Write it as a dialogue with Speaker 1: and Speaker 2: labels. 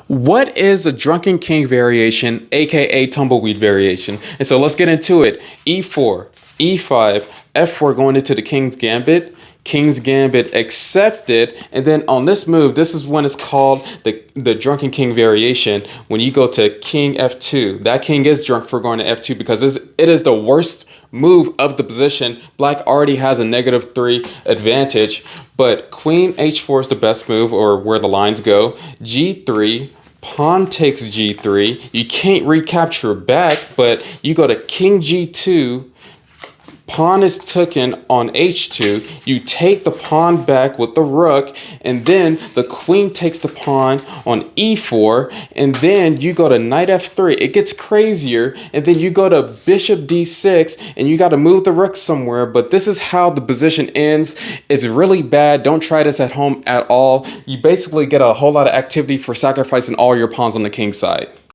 Speaker 1: What is a drunken king variation, aka tumbleweed variation? And so let's get into it. E4, E5, F4 going into the king's gambit. King's gambit accepted, and then on this move, this is when it's called the drunken king variation. When you go to king F2, that king is drunk for going to F2 because it is the worst move of the position. Black already has a -3 advantage, but queen H4 is the best move, or where the lines go. G3. Pawn takes G3. You can't recapture back, but you go to king G2. Pawn is taken on H2. You take the pawn back with the rook, and then the queen takes the pawn on E4, and then you go to knight F3. It gets crazier, and then you go to bishop D6, and you got to move the rook somewhere, but this is how the position ends. It's really bad. Don't try this at home at all. You basically get a whole lot of activity for sacrificing all your pawns on the king side.